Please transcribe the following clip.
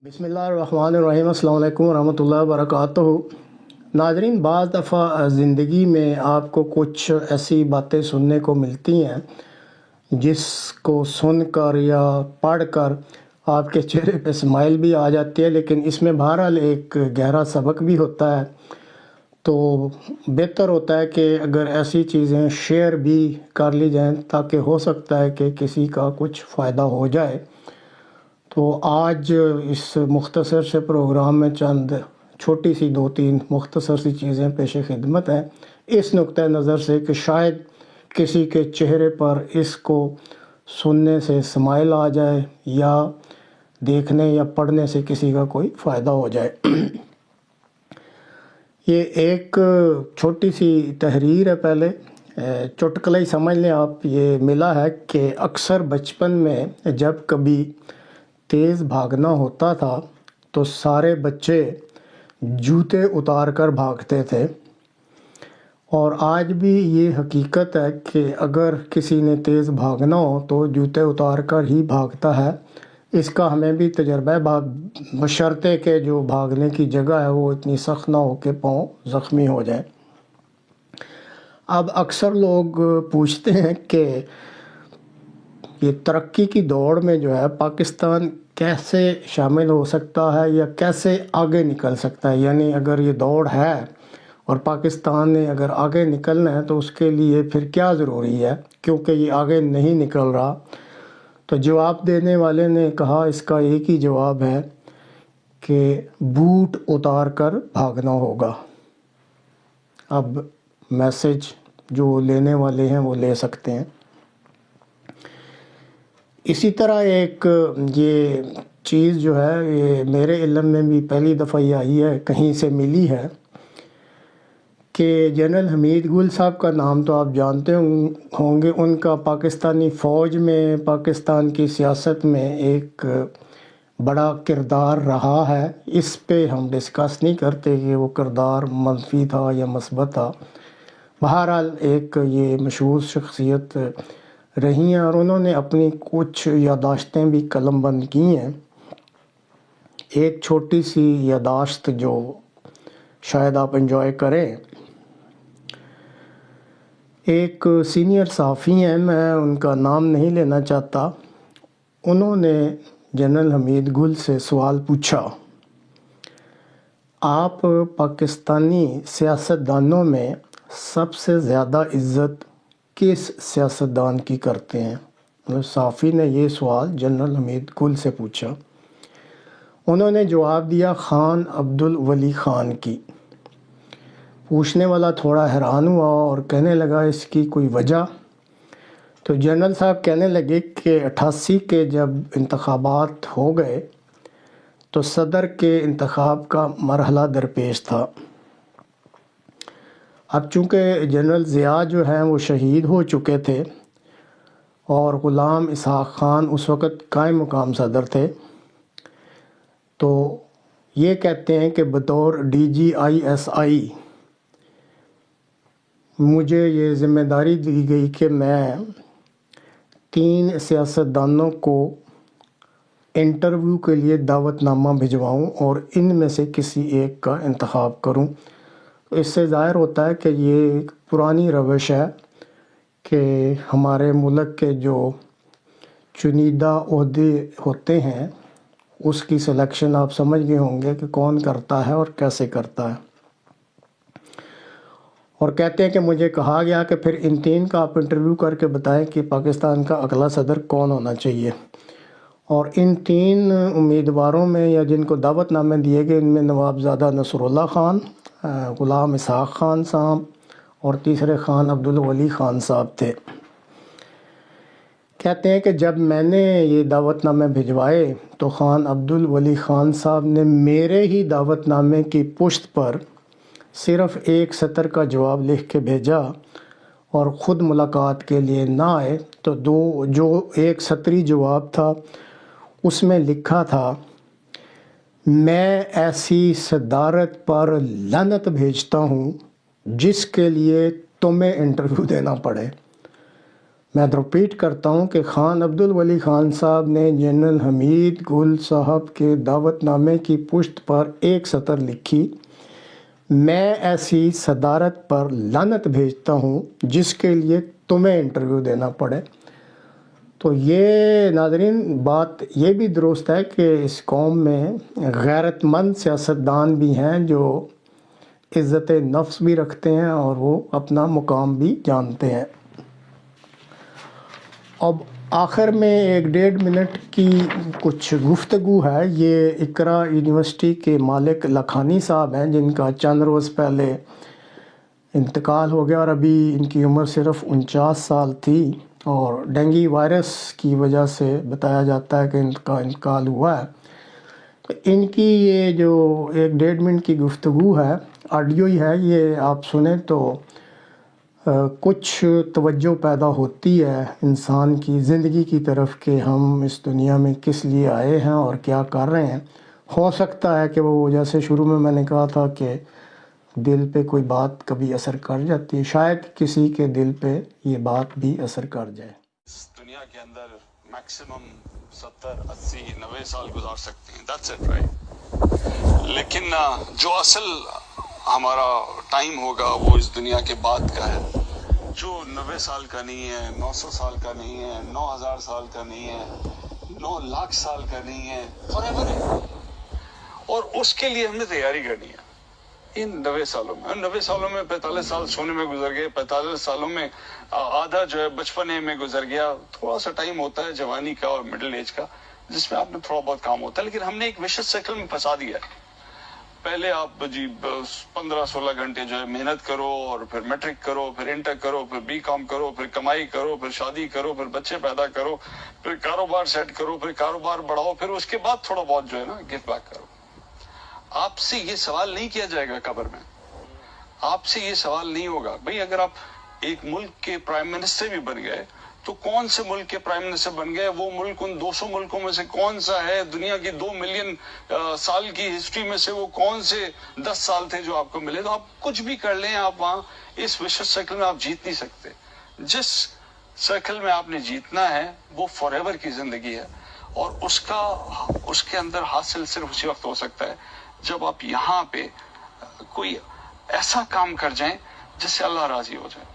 بسم اللہ الرحمن الرحیم۔ السلام علیکم ورحمۃ اللہ وبرکاتہ۔ ناظرین، بعض دفعہ زندگی میں آپ کو کچھ ایسی باتیں سننے کو ملتی ہیں جس کو سن کر یا پڑھ کر آپ کے چہرے پہ اسمائل بھی آ جاتی ہے، لیکن اس میں بہرحال ایک گہرا سبق بھی ہوتا ہے۔ تو بہتر ہوتا ہے کہ اگر ایسی چیزیں شیئر بھی کر لی جائیں تاکہ ہو سکتا ہے کہ کسی کا کچھ فائدہ ہو جائے۔ تو آج اس مختصر سے پروگرام میں چند چھوٹی سی 2-3 مختصر سی چیزیں پیش خدمت ہیں، اس نقطۂ نظر سے کہ شاید کسی کے چہرے پر اس کو سننے سے اسمائل آ جائے یا دیکھنے یا پڑھنے سے کسی کا کوئی فائدہ ہو جائے۔ یہ ایک چھوٹی سی تحریر ہے، پہلے چٹکلا ہی سمجھ لیں آپ۔ یہ ملا ہے کہ اکثر بچپن میں جب کبھی تیز بھاگنا ہوتا تھا تو سارے بچے جوتے اتار کر بھاگتے تھے، اور آج بھی یہ حقیقت ہے کہ اگر کسی نے تیز بھاگنا ہو تو جوتے اتار کر ہی بھاگتا ہے۔ اس کا ہمیں بھی تجربہ ہے، بشرطے کہ جو بھاگنے کی جگہ ہے وہ اتنی سخت نہ ہو کہ پاؤں زخمی ہو جائیں۔ اب اکثر لوگ پوچھتے ہیں کہ یہ ترقی کی دوڑ میں جو ہے پاکستان کیسے شامل ہو سکتا ہے یا کیسے آگے نکل سکتا ہے، یعنی اگر یہ دوڑ ہے اور پاکستان نے اگر آگے نکلنا ہے تو اس کے لیے پھر کیا ضروری ہے، کیونکہ یہ آگے نہیں نکل رہا۔ تو جواب دینے والے نے کہا اس کا ایک ہی جواب ہے کہ بوٹ اتار کر بھاگنا ہوگا۔ اب میسج جو لینے والے ہیں وہ لے سکتے ہیں۔ اسی طرح ایک یہ چیز جو ہے یہ میرے علم میں بھی پہلی دفعہ یہ آئی ہے، کہیں سے ملی ہے، کہ جنرل حمید گل صاحب کا نام تو آپ جانتے ہوں گے۔ ان کا پاکستانی فوج میں، پاکستان کی سیاست میں ایک بڑا کردار رہا ہے۔ اس پہ ہم ڈسکس نہیں کرتے کہ وہ کردار منفی تھا یا مثبت تھا۔ بہرحال ایک یہ مشہور شخصیت رہی ہیں اور انہوں نے اپنی کچھ یادداشتیں بھی قلم بند کی ہیں۔ ایک چھوٹی سی یادداشت جو شاید آپ انجوائے کریں۔ ایک سینئر صحافی ہیں، میں ان کا نام نہیں لینا چاہتا، انہوں نے جنرل حمید گل سے سوال پوچھا، آپ پاکستانی سیاستدانوں میں سب سے زیادہ عزت کس سیاستدان کی کرتے ہیں؟ صحافی نے یہ سوال جنرل حمید گل سے پوچھا۔ انہوں نے جواب دیا خان عبدالولی خان کی۔ پوچھنے والا تھوڑا حیران ہوا اور کہنے لگا اس کی کوئی وجہ؟ تو جنرل صاحب کہنے لگے کہ 88 کے جب انتخابات ہو گئے تو صدر کے انتخاب کا مرحلہ درپیش تھا۔ اب چونکہ جنرل ضیاء جو ہیں وہ شہید ہو چکے تھے اور غلام اسحاق خان اس وقت قائم مقام صدر تھے، تو یہ کہتے ہیں کہ بطور DGISI مجھے یہ ذمہ داری دی گئی کہ میں 3 سیاستدانوں کو انٹرویو کے لیے دعوت نامہ بھجواؤں اور ان میں سے کسی ایک کا انتخاب کروں۔ اس سے ظاہر ہوتا ہے کہ یہ ایک پرانی روش ہے کہ ہمارے ملک کے جو چنیدہ عہدے ہوتے ہیں اس کی سلیکشن آپ سمجھ گئے ہوں گے کہ کون کرتا ہے اور کیسے کرتا ہے۔ اور کہتے ہیں کہ مجھے کہا گیا کہ پھر ان 3 کا آپ انٹرویو کر کے بتائیں کہ پاکستان کا اگلا صدر کون ہونا چاہیے۔ اور ان 3 امیدواروں میں یا جن کو دعوت نامے دیے گئے، ان میں نوابزادہ نصر اللہ خان، غلام اسحاق خان صاحب اور تیسرے خان عبدالولی خان صاحب تھے۔ کہتے ہیں کہ جب میں نے یہ دعوت نامے بھجوائے تو خان عبدالولی خان صاحب نے میرے ہی دعوت نامے کی پشت پر صرف 1 سطر کا جواب لکھ کے بھیجا اور خود ملاقات کے لیے نہ آئے۔ تو جو 1 سطری جواب تھا اس میں لکھا تھا، میں ایسی صدارت پر لعنت بھیجتا ہوں جس کے لیے تمہیں انٹرویو دینا پڑے۔ میں ریپیٹ کرتا ہوں کہ خان عبدالولی خان صاحب نے جنرل حمید گل صاحب کے دعوت نامے کی پشت پر ایک سطر لکھی، میں ایسی صدارت پر لعنت بھیجتا ہوں جس کے لیے تمہیں انٹرویو دینا پڑے۔ تو یہ ناظرین بات یہ بھی درست ہے کہ اس قوم میں غیرت مند سیاستدان بھی ہیں جو عزت نفس بھی رکھتے ہیں اور وہ اپنا مقام بھی جانتے ہیں۔ اب آخر میں 1.5 منٹ کی کچھ گفتگو ہے۔ یہ اقرا یونیورسٹی کے مالک لکھانی صاحب ہیں جن کا چند روز پہلے انتقال ہو گیا اور ابھی ان کی عمر صرف 49 سال تھی اور ڈینگی وائرس کی وجہ سے بتایا جاتا ہے کہ ان کا انتقال ہوا ہے۔ تو ان کی یہ جو 1.5 منٹ کی گفتگو ہے، آڈیو ہی ہے، یہ آپ سنیں تو کچھ توجہ پیدا ہوتی ہے انسان کی زندگی کی طرف کہ ہم اس دنیا میں کس لیے آئے ہیں اور کیا کر رہے ہیں۔ ہو سکتا ہے کہ وہ جیسے شروع میں نے کہا تھا کہ دل پہ کوئی بات کبھی اثر کر جاتی ہے، شاید کسی کے دل پہ یہ بات بھی اثر کر جائے۔ اس دنیا کے اندر میکسیمم 70 80 90 سال گزار سکتے ہیں، that's it right؟ لیکن جو اصل ہمارا ٹائم ہوگا وہ اس دنیا کے بعد کا ہے، جو 90 سال کا نہیں ہے، 900 سال کا نہیں ہے، 9000 سال کا نہیں ہے، 9 لاکھ سال کا نہیں ہے، forever ہے۔ اور اس کے لیے ہم نے تیاری کرنی ہے ان 90 سالوں میں۔ 90 سالوں میں 45 سال سونے میں گزر گئے، 45 سالوں میں آدھا جو ہے بچپنے میں گزر گیا۔ تھوڑا سا ٹائم ہوتا ہے جوانی کا اور مڈل ایج کا جس میں آپ نے تھوڑا بہت کام ہوتا ہے، لیکن ہم نے ایک وشس سائیکل میں پھنسا دیا ہے۔ پہلے آپ 15-16 گھنٹے جو ہے محنت کرو اور پھر میٹرک کرو، پھر انٹر کرو، پھر بی کام کرو، پھر کمائی کرو، پھر شادی کرو، پھر بچے پیدا کرو، پھر کاروبار سیٹ کرو، پھر کاروبار بڑھاؤ، پھر اس کے بعد تھوڑا بہت جو ہے نا گیو بیک کرو۔ آپ سے یہ سوال نہیں کیا جائے گا قبر میں، آپ سے یہ سوال نہیں ہوگا بھئی اگر آپ ایک ملک کے پرائم منسٹر بھی بن گئے تو کون سے ملک کے پرائم منسٹر بن گئے، وہ ملک ان 200 ملکوں میں سے کون سا ہے، دنیا کی 2 ملین سال کی ہسٹری میں سے وہ کون سے 10 سال تھے جو آپ کو ملے۔ تو آپ کچھ بھی کر لیں، آپ وہاں اس وشس سائیکل میں آپ جیت نہیں سکتے۔ جس سائیکل میں آپ نے جیتنا ہے وہ فار ایور کی زندگی ہے، اور اس کے اندر حاصل صرف اسی وقت ہو سکتا ہے جب آپ یہاں پہ کوئی ایسا کام کر جائیں جس سے اللہ راضی ہو جائے۔